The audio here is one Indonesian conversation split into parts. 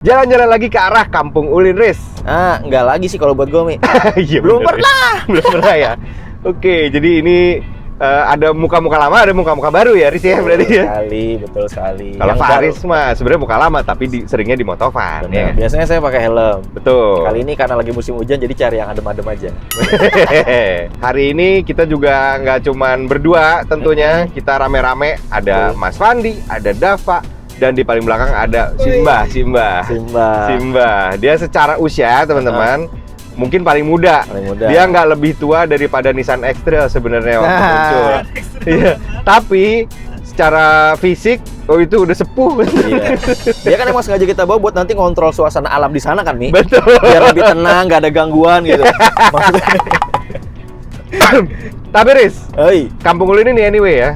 Jalan-jalan lagi ke arah Kampung Ulin, Riz. Enggak lagi sih kalau buat gue, Mi. Iya, Belum bener, pernah. Riz. Belum pernah ya. Oke, jadi ini ada muka-muka lama, ada muka-muka baru ya, Riz ya, berarti ya. Betul sekali. Kalau Yang Faris mah sebenarnya muka lama, tapi seringnya di motovan. Ya. bener. Biasanya saya pakai helm. Betul. Kali ini karena lagi musim hujan, jadi cari yang adem-adem aja. Hari ini kita juga nggak cuman berdua, tentunya kita rame-rame. Ada Mas Fandi, ada Dava, dan di paling belakang ada Simba. Dia secara usia, teman-teman, mungkin paling muda. Dia nggak lebih tua daripada Nissan X-Trail sebenarnya waktu muncul. Iya. Tapi secara fisik, itu udah sepuh. Iya. Dia kan emang sengaja kita bawa buat nanti ngontrol suasana alam di sana kan, Mi? Betul. Biar lebih tenang, nggak ada gangguan gitu. Maksudnya. Tapi Riz, Kampung Ulin ini anyway ya,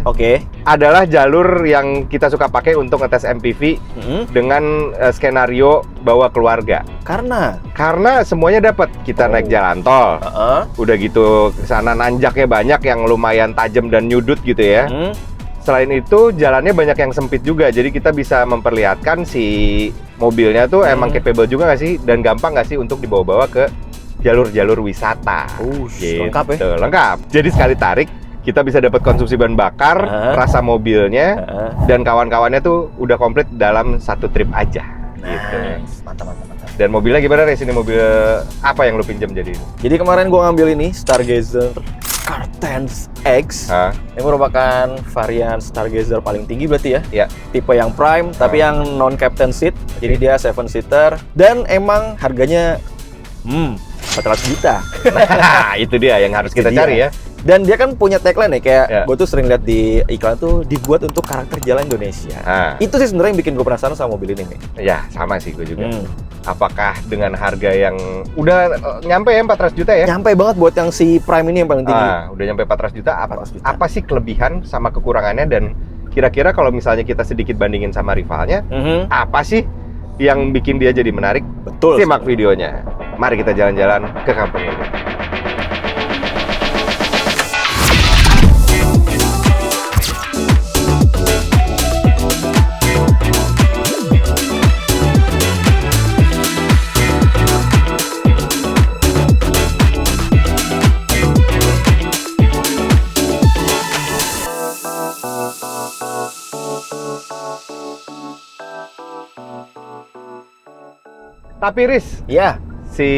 adalah jalur yang kita suka pakai untuk ngetes MPV dengan skenario bawa keluarga. Karena semuanya dapat. Kita naik jalan tol, udah gitu kesana nanjaknya banyak yang lumayan tajam dan nyudut gitu ya. Selain itu jalannya banyak yang sempit juga, jadi kita bisa memperlihatkan si mobilnya tuh emang capable juga nggak sih, dan gampang nggak sih untuk dibawa-bawa ke jalur-jalur wisata. Gitu. Lengkap ya? Lengkap. Jadi sekali tarik kita bisa dapat konsumsi bahan bakar, rasa mobilnya, dan kawan-kawannya tuh udah komplit dalam satu trip aja. Gitu. Mantap. Dan mobilnya gimana, Riz? Ini mobil apa yang lu pinjam jadi ini? Jadi kemarin gua ngambil ini Stargazer Car10 X. Ini merupakan varian Stargazer paling tinggi berarti ya. Ya. Tipe yang prime, tapi yang non captain seat. Jadi dia 7-seater dan emang harganya 400 juta. Nah, itu dia yang harus kita cari ya. Dan dia kan punya tagline ya, kayak gue tuh sering lihat di iklan tuh dibuat untuk karakter jalan Indonesia. Itu sih sebenarnya yang bikin gue penasaran sama mobil ini, Mi. Ya, sama sih gue juga. Apakah dengan harga yang udah nyampe ya 400 juta ya? Nyampe banget buat yang si Prime ini yang paling tinggi. Udah nyampe 400 juta. Apa sih kelebihan sama kekurangannya, dan kira-kira kalau misalnya kita sedikit bandingin sama rivalnya, apa sih yang bikin dia jadi menarik? Betul. Simak videonya. Mari kita jalan-jalan ke kampung ini. Tapi Riz, si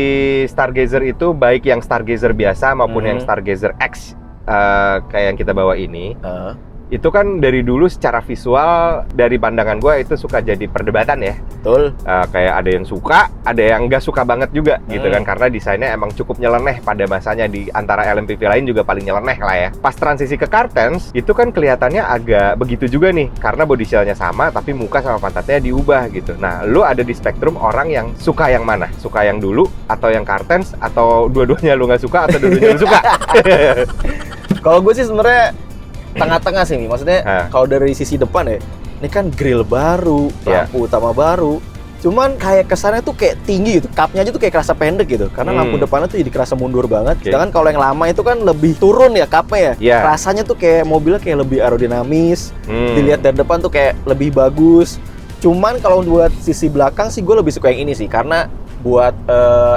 Stargazer itu baik yang Stargazer biasa maupun yang Stargazer X kayak yang kita bawa ini, itu kan dari dulu secara visual dari pandangan gue itu suka jadi perdebatan ya. Betul. Kayak ada yang suka, ada yang nggak suka banget juga gitu kan, karena desainnya emang cukup nyeleneh pada masanya, di antara LMPV lain juga paling nyeleneh lah ya. Pas transisi ke Car10 itu kan kelihatannya agak begitu juga nih, karena body shell-nya sama tapi muka sama pantatnya diubah gitu. Nah, lu ada di spektrum orang yang suka yang mana? Suka yang dulu atau yang Car10, atau dua-duanya lu nggak suka atau dua-duanya lu suka? Kalau gue sih sebenarnya tengah-tengah sih, maksudnya kalau dari sisi depan ya, ini kan grill baru, lampu utama baru, cuman kayak kesannya tuh kayak tinggi gitu, cupnya aja tuh kayak kerasa pendek gitu, karena lampu depannya tuh jadi kerasa mundur banget. Sedangkan kalau yang lama itu kan lebih turun ya cupnya ya, rasanya tuh kayak mobilnya kayak lebih aerodinamis, dilihat dari depan tuh kayak lebih bagus. Cuman kalau buat sisi belakang sih gue lebih suka yang ini sih, karena buat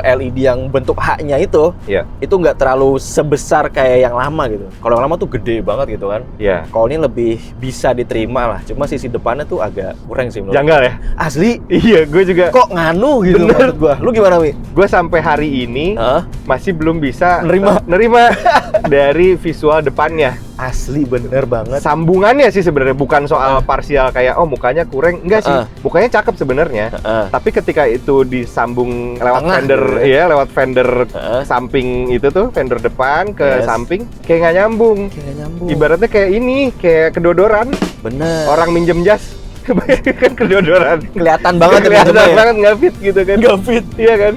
LED yang bentuk H-nya itu nggak terlalu sebesar kayak yang lama gitu. Kalau yang lama tuh gede banget gitu kan. Kalau ini lebih bisa diterima lah. Cuma sisi depannya tuh agak kurang sih menurut. Janggal ya? Asli. Iya, gue juga. Kok nganu gitu menurut gue. Lu gimana, Wi? Gue sampai hari ini masih belum bisa nerima dari visual depannya. Asli bener banget. Sambungannya sih sebenarnya bukan soal parsial kayak mukanya kurang, enggak sih. Mukanya cakep sebenarnya. Tapi ketika itu disambung lewat fender lewat fender samping itu tuh, fender depan ke samping, kayak nggak nyambung. Ibaratnya kayak ini, kayak kedodoran. Bener. Orang minjem jas kan kedodoran. Kelihatan banget nggak fit gitu kan. Nggak fit. Iya kan.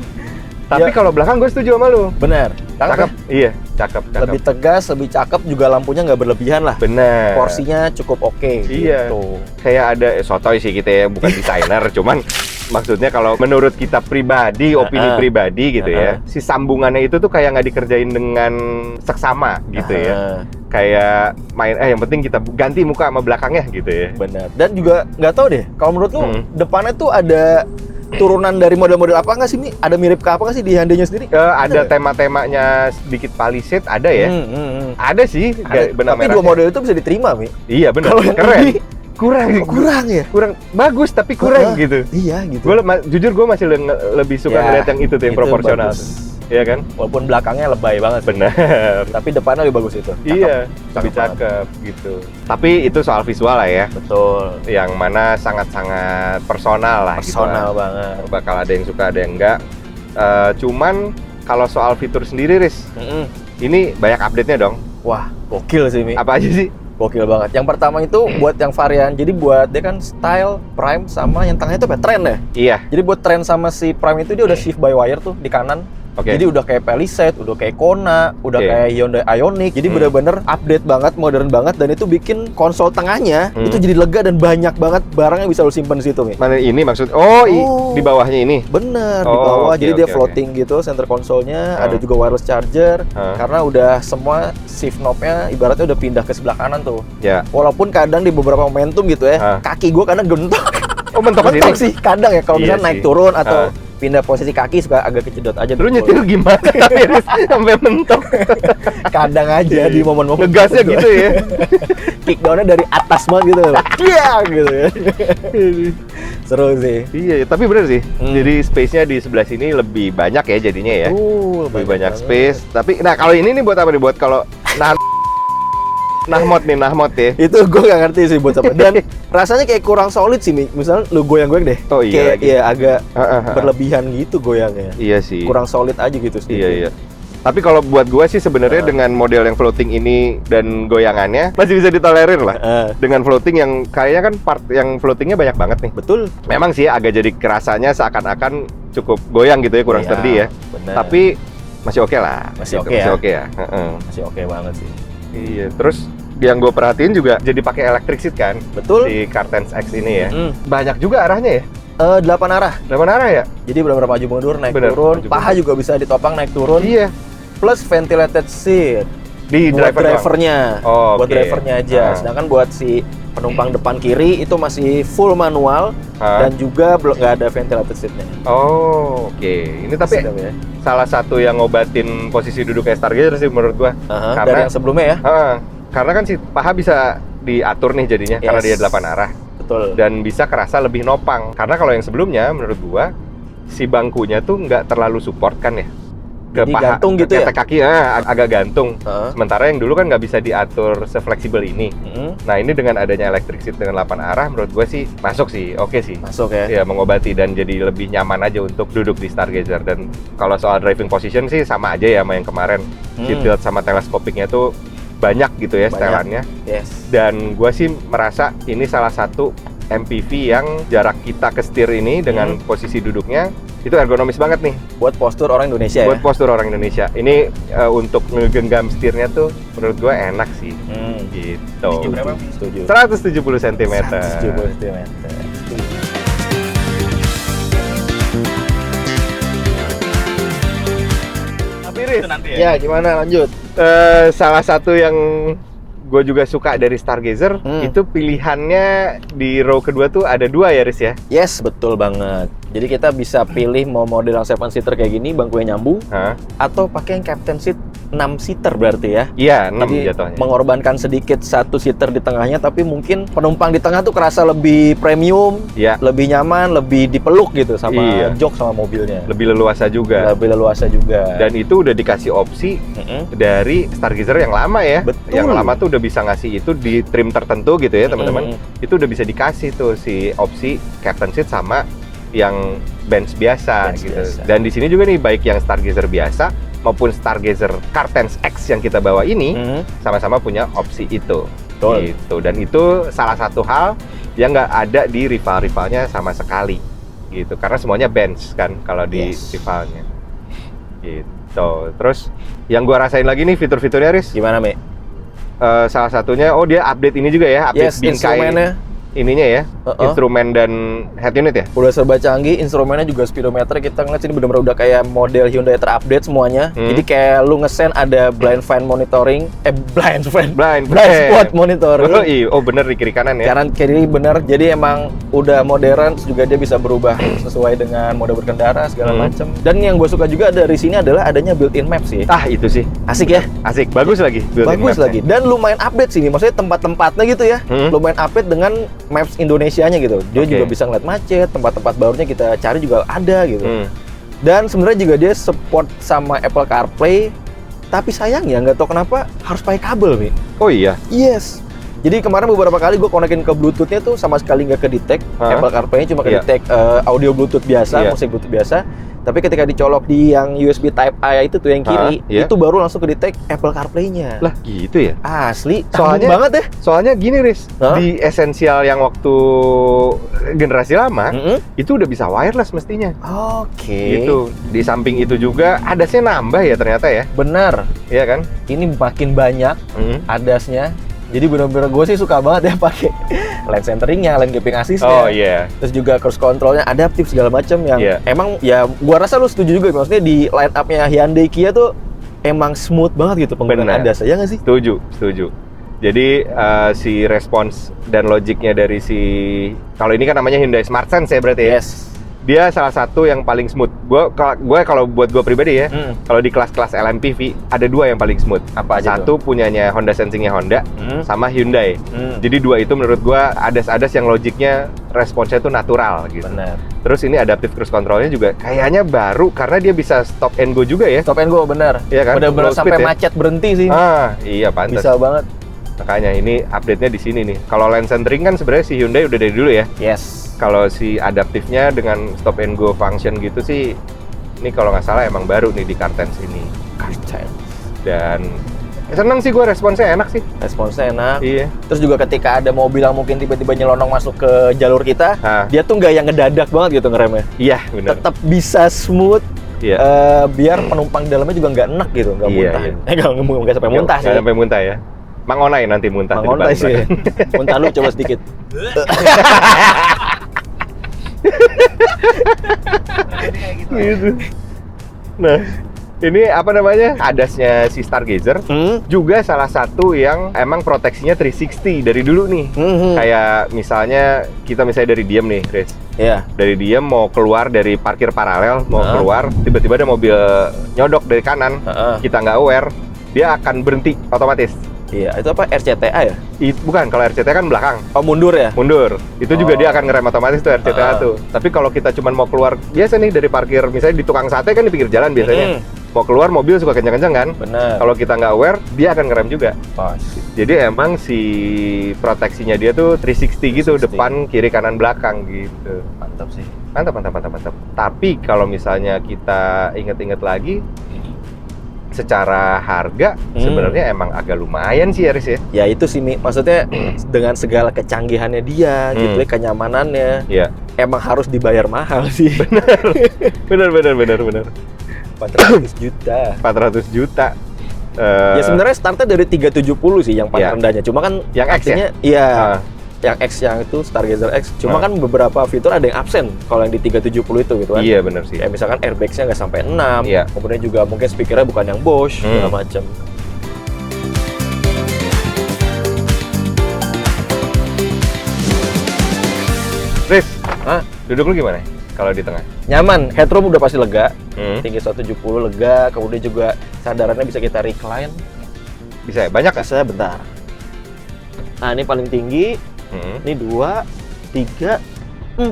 Tapi kalau belakang gue setuju sama lu. Bener. Cakep. Iya, cakep. Lebih tegas, lebih cakep, juga lampunya nggak berlebihan lah. Bener. Porsinya cukup oke. Iya. Gitu. Kayak ada sotoy sih kita ya, bukan desainer, cuman maksudnya kalau menurut kita pribadi, opini pribadi gitu ya, si sambungannya itu tuh kayak nggak dikerjain dengan seksama gitu ya. Kayak main, yang penting kita ganti muka sama belakangnya gitu ya. Benar. Dan juga nggak tahu deh, kalau menurut lu depannya tuh ada turunan dari model-model apa nggak sih, Mi? Ada mirip ke apa nggak sih di Hyundai-nya sendiri? Ada tema-temanya sedikit Palisade, ada ya? Ada sih, benang tapi merahnya. dua model itu bisa diterima, Mi. Iya benar, Kalau yang keren. ini, Kurang ya? Kurang bagus tapi kurang gitu. Iya gitu. Jujur gue masih lebih suka ngeliat yang itu tuh, yang proporsional. Iya kan? Walaupun belakangnya lebay banget. Benar. Tapi depannya lebih bagus itu. Iya, lebih cakep gitu. Tapi itu soal visual lah ya. Betul. Yang mana sangat-sangat personal lah. Personal gitu banget. Bakal ada yang suka, ada yang enggak. Cuman kalau soal fitur sendiri, Riz, ini banyak update-nya dong. Wah, gokil sih, Mi. Apa aja sih? Gokil banget. Yang pertama itu buat yang varian, jadi buat dia kan Style, Prime, sama yang tengahnya itu apa? Trend ya? Iya. Jadi buat Trend sama si Prime itu dia udah shift by wire tuh di kanan. Oke. Jadi udah kayak Palisade, udah kayak Kona, udah kayak Hyundai Ioniq. Jadi bener-bener update banget, modern banget, dan itu bikin konsol tengahnya itu jadi lega dan banyak banget barang yang bisa lo simpen di situ, Mi. Mana ini maksud? Di bawahnya ini. Bener, di bawah. Jadi dia floating gitu, center konsolnya. Ada juga wireless charger. Karena udah semua shift knob-nya ibaratnya udah pindah ke sebelah kanan tuh. Ya. Walaupun kadang di beberapa momentum gitu ya, kaki gue kadang gentok. Oh, mentok sih kadang ya kalau Iya misalnya naik turun atau pindah posisi kaki suka agak kecedot aja. Lu nyetir gimana tapi sampai mentok? Kadang aja di momen-momen ngegasnya gitu ya. Kickdown-nya dari atas banget gitu. Iya gitu ya. Seru sih. Iya, tapi bener sih. Jadi space-nya di sebelah sini lebih banyak ya jadinya ya. Lebih banyak space. Tapi nah kalau ini nih buat apa nih? Buat kalau Nahmod ya. Itu gue gak ngerti sih buat apa. Dan rasanya kayak kurang solid sih, Mi. Misalnya lu goyang-goyang deh. Oh iya. Kayak agak berlebihan gitu goyangnya. Iya sih. Kurang solid aja gitu sih. Iya. Tapi kalau buat gua sih sebenarnya dengan model yang floating ini dan goyangannya masih bisa ditolerir lah. Dengan floating yang kayaknya kan part yang floatingnya banyak banget nih. Betul. Memang sih agak jadi kerasanya seakan-akan cukup goyang gitu ya, kurang sturdy ya. Bener. Tapi masih oke lah. Masih gitu. oke Masih ya. oke ya. Masih oke banget sih. Iya, terus yang gue perhatiin juga jadi pakai electric seat kan. Betul. Si Cartens X ini ya. Banyak juga arahnya ya. 8 arah. 8 arah ya? Jadi benar-benar maju mundur, naik Bener, turun. maju Paha juga bisa ditopang naik turun. Iya. Plus ventilated seat. Di Buat drivernya. Oh, buat drivernya aja. Sedangkan buat si penumpang depan kiri itu masih full manual dan juga belum nggak ada ventilated seatnya. Oh, oke. Ini tapi salah satu yang ngobatin posisi duduk kayak Stargazer sih menurut gua. Karena dari yang sebelumnya ya. Karena kan si paha bisa diatur nih jadinya karena dia 8 arah. Betul. Dan bisa kerasa lebih nopang. Karena kalau yang sebelumnya menurut gua si bangkunya tuh nggak terlalu support kan ya. Ke jadi paha, gantung gitu ya? kaki agak gantung. Sementara yang dulu kan nggak bisa diatur sefleksibel ini. Nah ini dengan adanya electric seat dengan 8 arah menurut gue sih masuk sih, oke sih. Masuk ya? Ya mengobati dan jadi lebih nyaman aja untuk duduk di Stargazer. Dan kalau soal driving position sih sama aja ya sama yang kemarin. Seat tilt sama teleskopiknya tuh banyak gitu ya setelannya. Yes. Dan gue sih merasa ini salah satu MPV yang jarak kita ke setir ini dengan posisi duduknya itu ergonomis banget nih. Buat postur orang Indonesia Buat postur orang Indonesia. Ini untuk ngegenggam setirnya tuh menurut gue enak sih. Gitu. Berapa? Setuju. 170 cm. 170 cm. Tapi Riz, ya gimana lanjut? salah satu yang gue juga suka dari Stargazer itu pilihannya di row kedua tuh ada 2 ya Riz ya? Yes, betul banget. Jadi kita bisa pilih mau model yang 7-seater kayak gini, bangkunya nyambung, atau pakai yang captain seat 6-seater berarti ya? Iya, 6 Jadi jatuhnya. mengorbankan sedikit 1-seater di tengahnya, tapi mungkin penumpang di tengah tuh kerasa lebih premium, lebih nyaman, lebih dipeluk gitu sama jok sama mobilnya. Lebih leluasa juga. Lebih leluasa juga. Dan itu udah dikasih opsi dari Stargazer yang lama ya. Betul. Yang lama tuh udah bisa ngasih itu di trim tertentu gitu ya teman-teman. Itu udah bisa dikasih tuh si opsi captain seat sama yang bench biasa gitu. Dan di sini juga nih baik yang Stargazer biasa maupun Stargazer Cartens X yang kita bawa ini sama-sama punya opsi itu. Gitu. Dan itu salah satu hal yang nggak ada di rival-rivalnya sama sekali gitu. Karena semuanya bench kan kalau di rivalnya. Gitu. Terus yang gua rasain lagi nih fitur-fiturnya Riz. Gimana, Me? Salah satunya dia update ini juga ya, update bingkai. ininya ya, instrumen dan head unit ya. Udah serba canggih, instrumennya juga speedometer. Kita ngeliat sini bener-bener udah kayak model Hyundai terupdate semuanya. Jadi kayak lu ngesen ada blind spot monitoring, blind spot monitoring. Oh bener di kiri kanan ya. Kanan kiri bener. Jadi emang udah modern, juga dia bisa berubah sesuai dengan mode berkendara segala macam. Dan yang gue suka juga dari sini adalah adanya built-in map sih. Itu sih asik ya, asik, bagus lagi, bagus lagi. Dan lumayan update sini, maksudnya tempat-tempatnya gitu ya, lumayan update dengan maps Indonesianya gitu. Dia juga bisa ngeliat macet, tempat-tempat barunya kita cari juga ada gitu. Dan sebenarnya juga dia support sama Apple CarPlay, tapi sayangnya nggak tahu kenapa harus pakai kabel nih. Oh iya. Yes. Jadi kemarin beberapa kali gue konekin ke Bluetooth-nya tuh sama sekali nggak ke-detect Apple CarPlay-nya, cuma ke-detect audio Bluetooth biasa, musik Bluetooth biasa. Tapi ketika dicolok di yang USB Type A itu tuh yang kiri, itu baru langsung ke-detect Apple CarPlay-nya. Lah gitu ya? Asli, soalnya banget ya. Soalnya gini Riz, di Essential yang waktu generasi lama, itu udah bisa wireless mestinya. Oke. Gitu. Di samping itu juga ADAS-nya nambah ya ternyata ya? Benar. Iya kan? Ini makin banyak ADAS-nya. Jadi benar-benar gue sih suka banget ya pakai lane centeringnya, lane gaping assist-nya. Oh iya. Terus juga cruise control-nya adaptif segala macam yang emang ya gue rasa lu setuju juga, maksudnya di line up-nya Hyundai Kia tuh emang smooth banget gitu penggunaan ADAS, ya nggak sih? Setuju. Jadi si respons dan logiknya dari kalau ini kan namanya Hyundai Smart Sense ya berarti ya? Yes. Dia salah satu yang paling smooth. Kalau buat gue pribadi ya, kalau di kelas-kelas LMPV ada dua yang paling smooth. Apa aja? Satu punyanya Honda Sensing-nya Honda, sama Hyundai. Jadi dua itu menurut gue ADAS yang logiknya responsnya itu natural gitu. Benar. Terus ini adaptive cruise control-nya juga kayaknya baru karena dia bisa stop and go juga ya. Stop and go, benar. Iya kan? Benar-benar sampai macet berhenti sih. Iya pantas. Bisa banget. Makanya ini update-nya di sini nih. Kalau lane centering kan sebenarnya si Hyundai udah dari dulu ya. Yes. Kalau si adaptifnya dengan stop and go function gitu sih, ini kalau nggak salah emang baru nih di Cartense ini. Dan seneng sih gue, responsnya enak sih. Responsnya enak. Iya. Terus juga ketika ada mobil yang mungkin tiba-tiba nyelonong masuk ke jalur kita, dia tuh nggak yang ngedadak banget gitu ngeremnya. Iya, benar. Tetap bisa smooth. Iya. Biar penumpang di dalamnya juga nggak enek gitu, nggak muntah. Nggak sampai muntah sih. Nggak sampai muntah ya. Mangonai nanti muntah. Mangonai sih. Muntah lu coba sedikit. Gitu. Nah, ini apa namanya? ADAS-nya si Stargazer juga salah satu yang emang proteksinya 360 dari dulu nih. Kayak misalnya kita dari diem nih, Riz. Iya. Dari diem mau keluar dari parkir paralel, mau keluar, tiba-tiba ada mobil nyodok dari kanan, kita nggak aware, dia akan berhenti otomatis. Iya, itu apa? RCTA ya? Bukan, kalau RCTA kan belakang. Oh, mundur ya? Mundur. Itu juga dia akan ngerem otomatis tuh RCTA tuh. Tapi kalau kita cuma mau keluar, biasa nih dari parkir, misalnya di tukang sate kan di pinggir jalan biasanya. Mau keluar mobil suka kencang-kencang kan? Benar. Kalau kita nggak aware, dia akan ngerem juga. Pas. Jadi emang si proteksinya dia tuh 360 gitu, 360. Depan, kiri, kanan, belakang gitu. Mantap sih. Mantap. Tapi kalau misalnya kita inget-inget lagi, secara harga sebenarnya emang agak lumayan sih Aris ya. Ya itu sih Mi, maksudnya dengan segala kecanggihannya dia, gitu ya, kenyamanannya. Iya. Emang harus dibayar mahal sih. Benar. 400 juta. 400 juta. Ya sebenarnya startnya dari 370 sih yang paling rendahnya. Cuma kan yang X ya? Iya. Yang X yang itu Stargazer X. Cuma kan beberapa fitur ada yang absen kalau yang di 370 itu gitu kan. Iya benar sih. Kayak misalkan airbags-nya nggak sampai 6. Iya. Kemudian juga mungkin speakernya bukan yang Bosch segala macam. Riz, duduk lu gimana kalau di tengah? Nyaman, headroom udah pasti lega. Tinggi 170 lega, kemudian juga sandarannya bisa kita recline. Bisa ya? Banyak nggak? Bisa, bentar. Nah, ini paling tinggi. Ini 2, 3,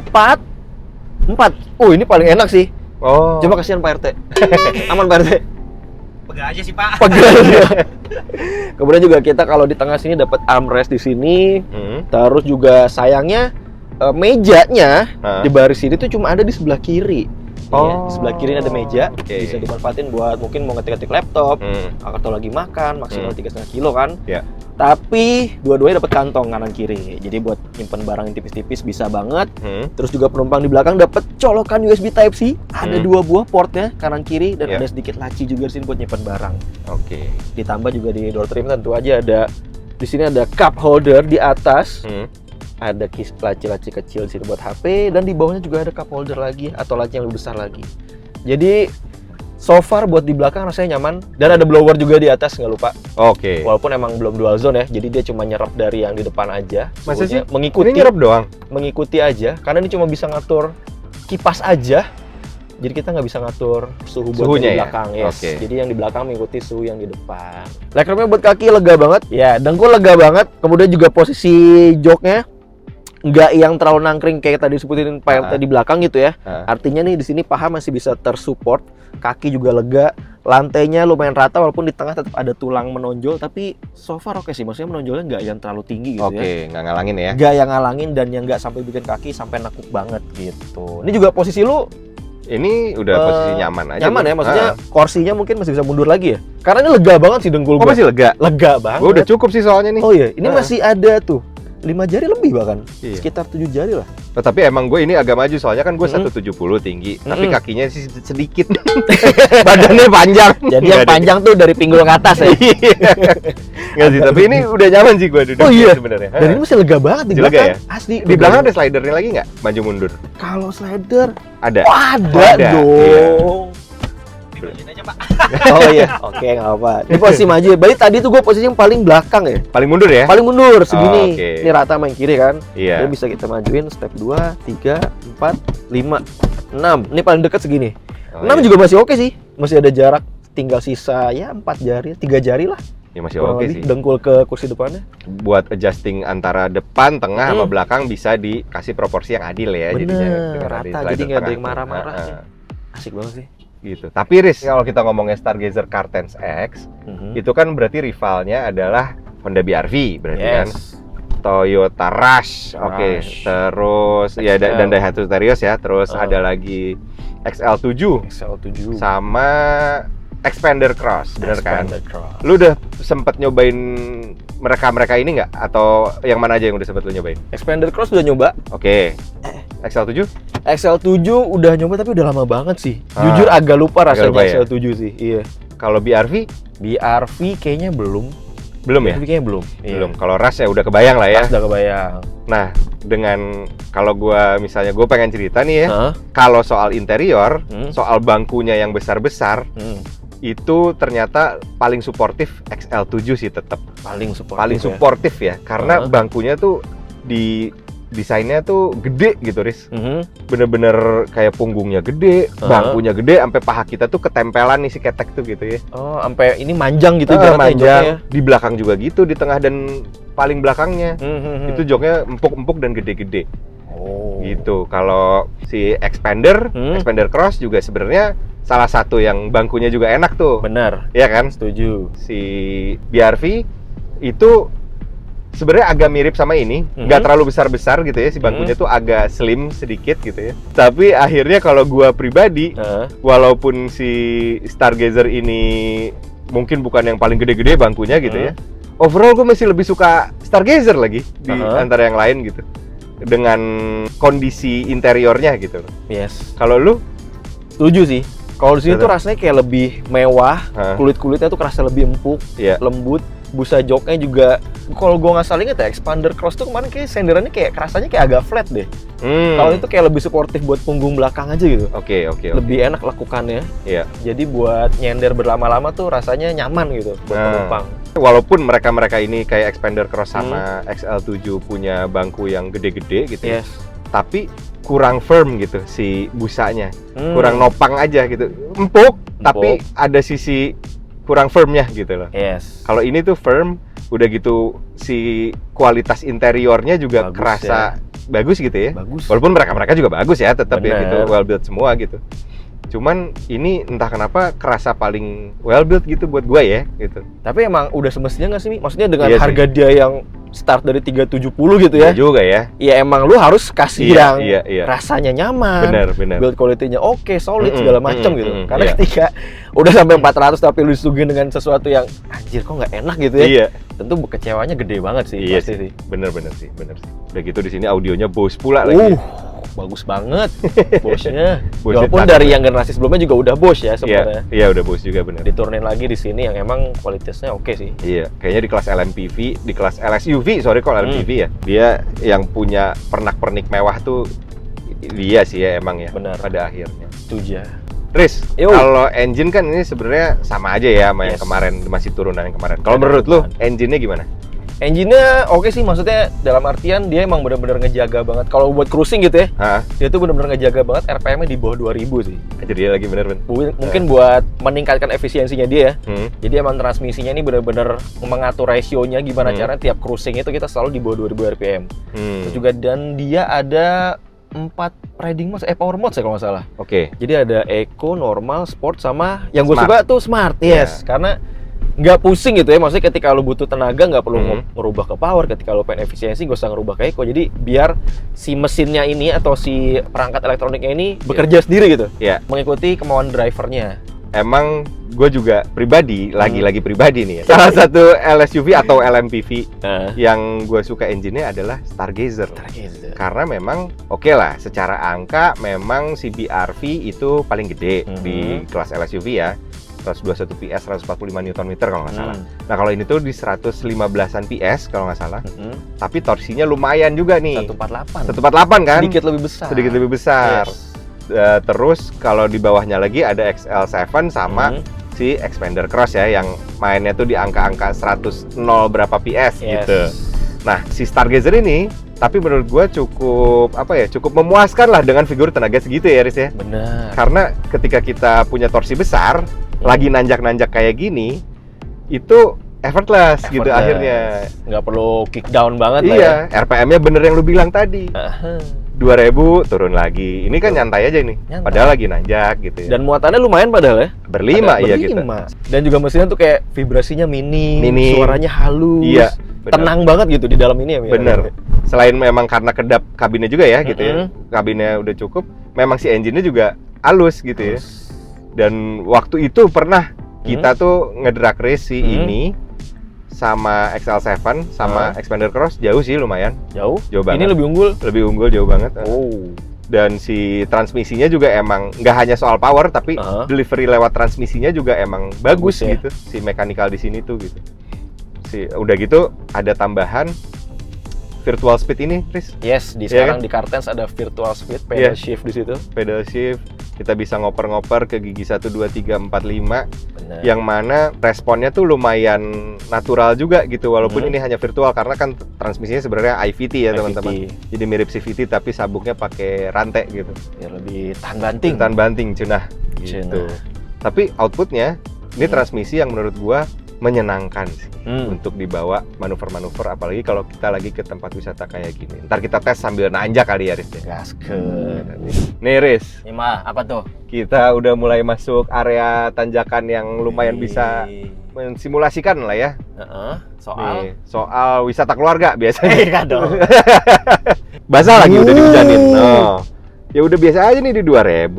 4. Oh, ini paling enak sih. Oh. Coba kasihan Pak RT. Aman Pak RT. Pegel aja sih Pak. Pegel. Kemudian juga kita kalau di tengah sini dapat armrest di sini. Terus juga sayangnya mejanya di baris ini tuh cuma ada di sebelah kiri. Di sebelah kiri ada meja, bisa dimanfaatin buat mungkin mau ngetik-ngetik laptop, atau lagi makan, maksimal 3,5 kilo kan. Tapi dua-duanya dapat kantong kanan kiri, jadi buat nyimpen barang yang tipis-tipis bisa banget. Terus juga penumpang di belakang dapat colokan USB Type C, ada 2 buah portnya kanan kiri dan ada sedikit laci juga di sini buat nyimpen barang. Ditambah juga di door trim tentu aja ada di sini ada cup holder di atas. ada laci-laci kecil di sini buat HP, dan di bawahnya juga ada cup holder lagi atau laci yang lebih besar lagi. Jadi so far buat di belakang rasanya nyaman, dan ada blower juga di atas, nggak lupa. Oke. Walaupun emang belum dual zone ya, jadi dia cuma nyerap dari yang di depan aja. Masa sih? Mengikuti. Ini nyerap doang? Mengikuti aja, karena ini cuma bisa ngatur kipas aja. Jadi kita nggak bisa ngatur suhu buat Suhunya yang di ya? belakang. Yes. Oke. Jadi yang di belakang mengikuti suhu yang di depan. Legroomnya buat kaki lega banget. Ya, dengkul lega banget. Kemudian juga posisi joknya nggak yang terlalu nangkring kayak tadi sebutin Pak RT di belakang gitu ya. Artinya nih di sini paha masih bisa tersupport, kaki juga lega, lantainya lumayan rata walaupun di tengah tetap ada tulang menonjol, tapi so far oke sih, maksudnya menonjolnya nggak yang terlalu tinggi gitu ya. Oke, nggak ngalangin ya? Nggak yang ngalangin dan yang nggak sampai bikin kaki sampai nekuk banget gitu. Ini juga posisi lu ini udah posisi nyaman aja. Nyaman ya, maksudnya kursinya mungkin masih bisa mundur lagi ya. Karena ini lega banget sih dengkul gua. Oh, masih lega? Lega banget. Gua udah cukup sih soalnya nih. Oh iya, ini masih ada tuh 5 jari lebih bahkan. Iya. Sekitar 7 jari lah. Oh, tapi emang gue ini agak maju soalnya kan gue 170 tinggi, tapi kakinya sih sedikit. Badannya panjang. Jadi yang panjang tuh dari pinggul ke atas ya. Nggak sih, tapi ini udah nyaman sih gue duduk. Oh iya sebenarnya. Dan ini masih lega banget di Masih lega belakang. ya? Asli. Di belakang ada slidernya lagi nggak? Maju mundur. Kalau slider Ada. oh, ada Ada, dong. Dimajuin aja, Pak. Oh iya, oke nggak apa. Ini posisi maju. Berarti tadi tuh gue posisi yang paling belakang ya. Paling mundur ya? Paling mundur segini. Oh, oke. Ini rata sama yang kiri kan. Iya. Jadi bisa kita majuin step 2, 3, 4, 5, 6. Ini paling dekat segini. Oh, 6 iya. juga masih oke sih. Masih ada jarak, tinggal sisa ya 4 jari, 3 jari lah. Ya masih Kurang oke lebih sih. dengkul ke kursi depannya. Buat adjusting antara depan, tengah sama belakang bisa dikasih proporsi yang adil ya. Bener, jadinya dengan rata, slider jadi nggak ada tengah yang tuh. marah-marah Nah, sih. Asik banget sih. gitu. Tapi Riz, kalau kita ngomongnya Stargazer Car-Tense X, itu kan berarti rivalnya adalah Honda BR-V berarti kan. Toyota Rush, oke. Terus ya XL. dan Daihatsu Terios ya. Terus ada lagi XL7 XL7 sama Expander Cross, bener kan? Expander Cross. Lu udah sempet nyobain mereka ini nggak? Atau yang mana aja yang udah sempet lu nyobain? Expander Cross udah nyoba. Oke. XL7? XL7 udah nyoba tapi udah lama banget sih. Ah, Jujur agak lupa rasanya lupa ya? XL7 sih. Iya. Kalau BR-V? BR-V kayaknya belum. Belum ya? BR-V kayaknya belum. Belum. Kalau Rush ya udah kebayang lah ya. Pas udah kebayang. Nah, dengan kalau misalnya gue pengen cerita nih ya, Hah? kalau soal interior, soal bangkunya yang besar-besar, itu ternyata paling suportif XL7 sih tetap. Paling Suportif ya, karena bangkunya tuh desainnya tuh gede gitu, Riz. Bener-bener kayak punggungnya gede, bangkunya gede, sampai paha kita tuh ketempelan nih si ketek tuh gitu ya. Oh, sampai ini manjang gitu manjang. Di belakang juga gitu, di tengah dan paling belakangnya. Itu joknya empuk-empuk dan gede-gede. Oh. Gitu. Kalau si Expander Cross juga sebenarnya salah satu yang bangkunya juga enak tuh. Benar. Iya kan? Setuju. Si BR-V itu sebenarnya agak mirip sama ini, nggak terlalu besar-besar gitu ya, si bangkunya tuh agak slim sedikit gitu ya. Tapi akhirnya kalau gua pribadi, walaupun si Stargazer ini mungkin bukan yang paling gede-gede bangkunya gitu ya, overall gua masih lebih suka Stargazer lagi di antara yang lain gitu, dengan kondisi interiornya gitu. Yes. Kalau lu? Setuju sih. Kalau di sini tuh rasanya kayak lebih mewah, kulit-kulitnya tuh kerasa lebih empuk, lembut. Busa joknya juga, kalau gue nggak salah inget ya, Expander Cross tuh kemarin kayak senderannya kayak kerasanya kayak agak flat deh. Kalau itu kayak lebih suportif buat punggung belakang aja gitu. Oke. Lebih enak lakukannya. Iya. Jadi buat nyender berlama-lama tuh rasanya nyaman gitu buat penumpang. Walaupun mereka ini kayak Expander Cross sama XL7 punya bangku yang gede-gede gitu ya, tapi kurang firm gitu si busanya, kurang nopang aja gitu, empuk. Tapi ada sisi kurang firmnya gitu loh. Yes. Kalau ini tuh firm, udah gitu si kualitas interiornya juga bagus, kerasa bagus gitu ya. Bagus. Walaupun mereka juga bagus ya, tetap ya gitu, well built semua gitu. Cuman ini entah kenapa kerasa paling well built gitu buat gue ya gitu. Tapi emang udah semestinya nggak sih? Maksudnya dengan Iya harga dia yang start dari 370 gitu ya. Iya juga ya. Ya emang lu harus kasih yang rasanya nyaman. Bener. Build quality-nya oke, solid segala macam gitu. Karena ketika udah sampai 400 tapi lu disuguhin dengan sesuatu yang anjir kok nggak enak gitu ya. Iya. Tentu kecewanya gede banget sih. Iya pasti sih. Bener sih. Udah gitu di sini audionya Bose pula lagi. bagus banget Bosch-nya. Bosch Walaupun dari yang generasi sebelumnya juga udah Bosch ya sebenarnya. Iya, udah Bosch juga bener. Diturunin lagi di sini yang emang kualitasnya oke sih. Iya, kayaknya di kelas LMPV, di kelas LSUV, sorry kok LMPV ya. Dia yang punya pernak-pernik mewah tuh dia sih ya emang ya. Benar. Pada akhirnya. Tujuh. Riz, kalau engine kan ini sebenarnya sama aja ya sama yang kemarin, masih turunan yang kemarin. Kalau menurut lu, engine-nya gimana? Engine-nya oke sih, maksudnya dalam artian dia emang benar-benar ngejaga banget. Kalau buat cruising gitu ya, dia tuh benar-benar ngejaga banget RPM-nya di bawah 2000 sih. Jadi dia lagi bener. Mungkin buat meningkatkan efisiensinya dia ya. Jadi emang transmisinya ini benar-benar mengatur rasionya gimana caranya tiap cruising itu kita selalu di bawah 2000 RPM. Terus juga dan dia ada 4 riding modes, power modes ya kalau nggak salah. Oke. Jadi ada eco, normal, sport, sama yang gue suka tuh smart. Yes, karena nggak pusing gitu ya, maksudnya ketika lo butuh tenaga nggak perlu ngerubah ke power, ketika lo pengen efisiensi nggak usah ngerubah ke eco, jadi biar si mesinnya ini atau si perangkat elektroniknya ini bekerja sendiri gitu, mengikuti kemauan drivernya. Emang gue juga pribadi, lagi-lagi pribadi nih ya, salah satu LSUV atau LMPV yang gue suka engine-nya adalah Stargazer. Karena memang oke lah, secara angka memang si BRV itu paling gede di kelas LSUV ya, 121 PS, 145 Nm kalau nggak salah. Nah kalau ini tuh di 115an PS kalau nggak salah, tapi torsinya lumayan juga nih. 148 kan? Sedikit lebih besar. Yes. Terus kalau di bawahnya lagi ada XL7 sama si Xpander Cross ya, yang mainnya tuh di angka-angka 100 berapa PS gitu. Nah si Stargazer ini, tapi menurut gue cukup cukup memuaskan lah dengan figur tenaga segitu ya Riz ya. Benar. Karena ketika kita punya torsi besar, lagi nanjak-nanjak kayak gini, itu effortless gitu akhirnya. Nggak perlu kick down banget lah ya. RPM-nya bener yang lu bilang tadi. 2000 turun lagi. Ini kan nyantai aja nih. Padahal lagi nanjak gitu ya. Dan muatannya lumayan padahal ya. Berlima gitu. Dan juga mesinnya tuh kayak vibrasinya minim. Suaranya halus. Iya. Bener. Tenang banget gitu di dalam ini ya. Bener. Selain memang karena kedap kabinnya juga ya gitu ya. Kabinnya udah cukup. Memang si engine-nya juga halus gitu ya. Dan waktu itu pernah kita tuh ngedrag race si ini sama XL7 sama Xpander Cross, jauh sih lumayan. Jauh banget. Ini lebih unggul? Lebih unggul, jauh banget. Dan si transmisinya juga emang nggak hanya soal power, tapi delivery lewat transmisinya juga emang bagus gitu. Si mechanical di sini tuh gitu. Udah gitu ada tambahan virtual speed ini, Riz. Yes, sekarang di Cartens ada virtual speed, pedal shift di situ. Pedal shift, kita bisa ngoper-ngoper ke gigi 1, 2, 3, 4, 5. Bener. Yang mana responnya tuh lumayan natural juga gitu, walaupun ini hanya virtual karena kan transmisinya sebenarnya IVT ya teman-teman. Jadi mirip CVT tapi sabuknya pakai rantai gitu. Ya lebih tahan banting. Tahan banting, cenah gitu. Tapi outputnya ini transmisi yang menurut gua menyenangkan sih untuk dibawa manuver-manuver, apalagi kalau kita lagi ke tempat wisata kayak gini. Ntar kita tes sambil nanjak kali ya, Riz. Gaskeun. Nih, Riz. Ima, apa tuh? Kita udah mulai masuk area tanjakan yang lumayan bisa mensimulasikan lah ya. Soal wisata keluarga biasanya. Dong. Basah lagi udah dihujanin. Ya udah biasa aja nih di 2000.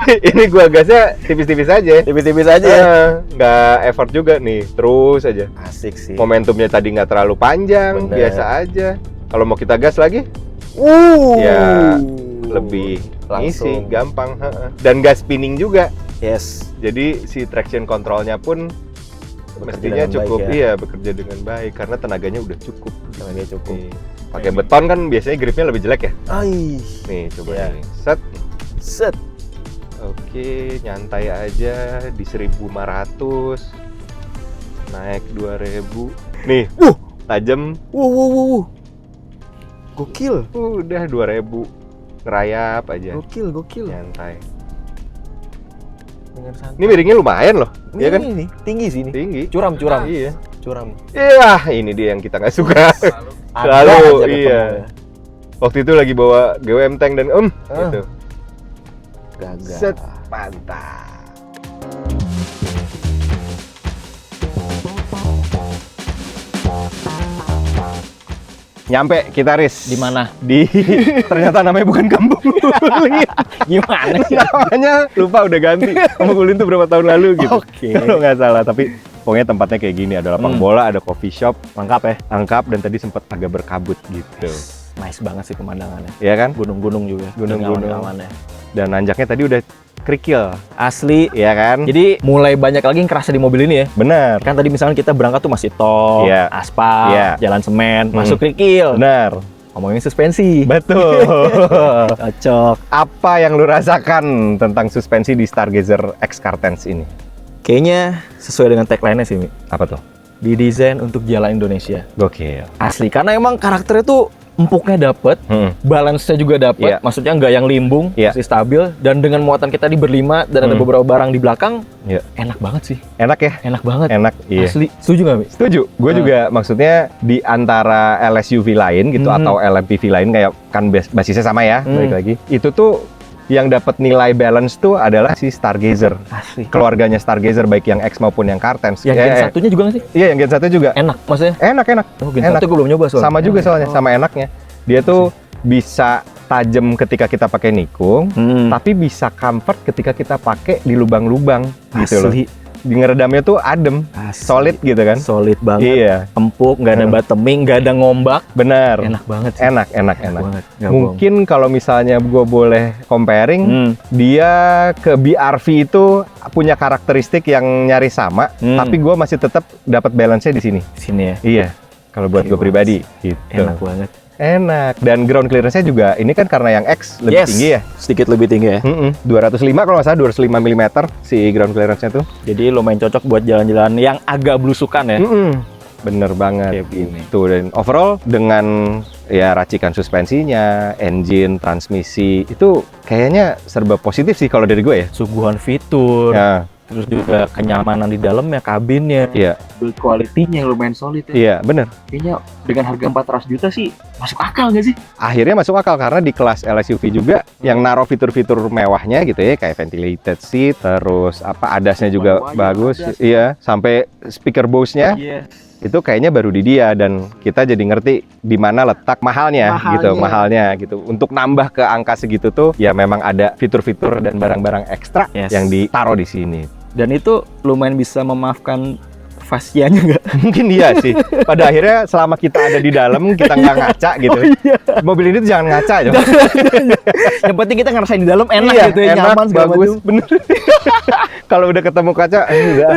Ini gua gasnya tipis-tipis aja. Tipis-tipis aja ya. Nggak effort juga nih, terus aja. Asik sih. Momentumnya tadi nggak terlalu panjang, biasa aja. Kalau mau kita gas lagi, ya lebih langsung isi, gampang. Dan gas spinning juga. Yes. Jadi si traction controlnya pun mestinya cukup, bekerja dengan baik karena tenaganya udah cukup. Tenaganya cukup. Pakai beton kan biasanya gripnya lebih jelek ya. Nih coba nih. Set. Oke, nyantai aja di 1500. Naik 2000. Nih, tajam. Gokil. Udah 2000. Ngerayap aja. Gokil. Nyantai. Ini miringnya lumayan loh. Iya kan? Ini tinggi sih ini. Tinggi. Curam. Iya. Curam. Iya, ini dia yang kita nggak suka. Selalu iya. Waktu itu lagi bawa GWM tank dan gitu. Gagal. Set, mantap. Nyampe kita, Riz. Di mana? Ternyata namanya bukan Kampung Ulin. Gimana sih? Namanya lupa, udah ganti. Kampung Ulin tuh berapa tahun lalu gitu. Oke. Kalau nggak salah, tapi pokoknya tempatnya kayak gini, ada lapang bola, ada coffee shop, lengkap ya? Lengkap, dan tadi sempat agak berkabut gitu. Nice banget sih pemandangannya. Iya kan? Gunung-gunung juga. Gunung-gunung. Awan-awannya. Dan nanjaknya tadi udah kerikil. Asli. Iya kan? Jadi mulai banyak lagi yang kerasa di mobil ini ya. Bener. Kan tadi misalnya kita berangkat tuh masih tol, Iya. aspal, Iya. jalan semen, masuk kerikil. Bener. Ngomongin suspensi. Betul. Cocok. Apa yang lu rasakan tentang suspensi di Stargazer X Cartens ini? Kayaknya sesuai dengan tagline-nya sih, Mi. Apa tuh? Didesain untuk jalan Indonesia. Gokil. Asli, karena emang karakternya tuh empuknya dapet, balance-nya juga dapet, Iya. maksudnya nggak yang limbung, Iya. masih stabil, dan dengan muatan kita di berlima dan ada beberapa barang di belakang, Iya. enak banget sih. Enak ya? Enak banget. Enak, iya. Asli, setuju nggak, Mi? Setuju. Gue juga maksudnya di antara LSUV lain gitu atau LMPV lain kayak kan basisnya sama ya, balik lagi. Itu tuh yang dapat nilai balance tuh adalah si Stargazer. Asli. Keluarganya Stargazer baik yang X maupun yang Cartens. Yang Gen satunya juga nggak sih? Iya, yang Gen 1 juga. Enak, maksudnya? Enak. Oh, Gen Enak. 1 gue belum nyoba soalnya. Sama juga soalnya, sama enaknya. Dia tuh bisa tajam ketika kita pakai nikung, tapi bisa comfort ketika kita pakai di lubang-lubang gitu loh. Asli. Di ngeredamnya tuh adem, Asli. solid gitu kan. Solid banget. Iya, Empuk, nggak ada bottoming, nggak ada ngombak. benar. Enak banget sih. Enak. banget. Nggak Mungkin kalau misalnya gue boleh comparing, dia ke BRV itu punya karakteristik yang nyaris sama, tapi gue masih tetap dapat balance-nya di sini. bohong. Sini ya. Iya, kalau buat gue pribadi gitu. Enak banget. Enak. Dan ground clearance-nya juga ini kan karena yang X lebih tinggi ya. Sedikit lebih tinggi ya. 205 kalau nggak salah, 205 mm si ground clearance-nya tuh. Jadi lumayan cocok buat jalan-jalan yang agak belusukan ya. Bener banget. Kayak begini. Tuh, dan overall dengan ya racikan suspensinya, engine, transmisi itu kayaknya serba positif sih kalau dari gue ya. Suguhan fitur, Ya, terus juga kenyamanan di dalamnya, kabinnya, iya, build quality-nya lumayan solid ya. iya, bener. Kayaknya dengan harga 400 juta sih masuk akal nggak sih? Akhirnya masuk akal karena di kelas LSUV juga yang naruh fitur-fitur mewahnya gitu ya, kayak ventilated seat, terus apa adasnya juga Wah, bagus, adas. iya, sampai speaker Bose-nya Iya. itu kayaknya baru di dia, dan kita jadi ngerti di mana letak mahalnya gitu. Untuk nambah ke angka segitu tuh ya memang ada fitur-fitur dan barang-barang ekstra yang ditaruh di sini. Dan itu lumayan bisa memaafkan fascianya nggak? Mungkin iya sih. Pada akhirnya selama kita ada di dalam kita nggak ngaca gitu. Mobil ini tuh jangan ngaca aja. Yang penting kita ngerasain di dalam enak Iya, gitu ya, enak, nyaman segala bagus, macam. bener. Kalau udah ketemu kaca, udah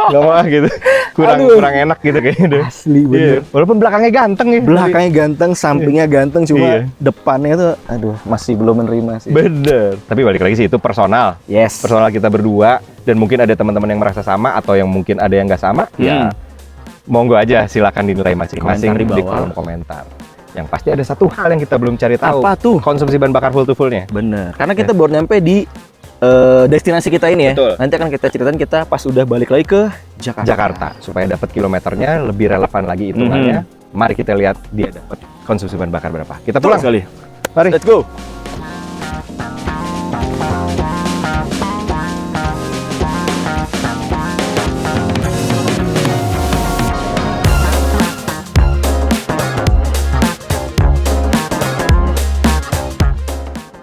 nggak mau gitu. Kurang enak gitu kayaknya deh. Asli Iya. bener. Walaupun belakangnya ganteng ya. Belakangnya ganteng, sampingnya ganteng, cuma Iya. depannya tuh aduh masih belum menerima sih. Bener. Tapi balik lagi sih itu personal. Yes. Personal kita berdua, dan mungkin ada teman-teman yang merasa sama atau yang mungkin ada yang nggak sama. Ya monggo aja, silakan dinilai masing-masing Komentar di di bawah. kolom komentar. Yang pasti ada satu hal yang kita belum cari tahu. Apa tuh? Konsumsi bahan bakar full to fullnya. Bener. Karena kita baru nyampe di destinasi kita ini ya. Betul. Nanti akan kita ceritain kita pas udah balik lagi ke Jakarta. Jakarta, supaya dapat kilometernya lebih relevan lagi hitungannya. Mari kita lihat dia dapat konsumsi bahan bakar berapa. Kita pulang sekali. Mari. Let's go.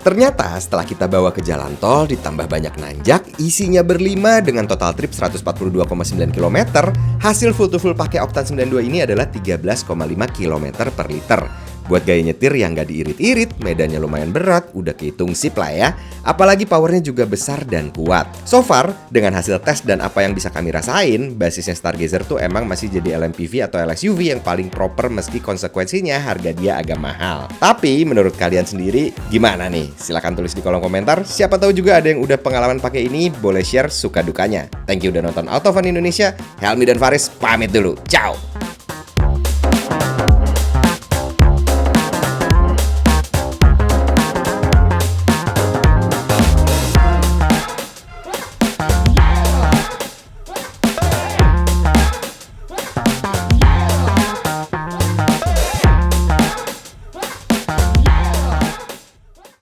Ternyata setelah kita bawa ke jalan tol ditambah banyak nanjak, isinya berlima dengan total trip 142,9 km, hasil full to full pakai Oktan 92 ini adalah 13,5 km per liter. Buat gaya nyetir yang nggak diirit-irit, medannya lumayan berat, udah kehitung sip lah ya. Apalagi powernya juga besar dan kuat. So far, dengan hasil tes dan apa yang bisa kami rasain, basisnya Stargazer tuh emang masih jadi LMPV atau LSUV yang paling proper meski konsekuensinya harga dia agak mahal. Tapi menurut kalian sendiri, gimana nih? Silahkan tulis di kolom komentar. Siapa tahu juga ada yang udah pengalaman pakai ini, boleh share suka dukanya. Thank you udah nonton Autofun Indonesia. Helmi dan Faris pamit dulu. Ciao!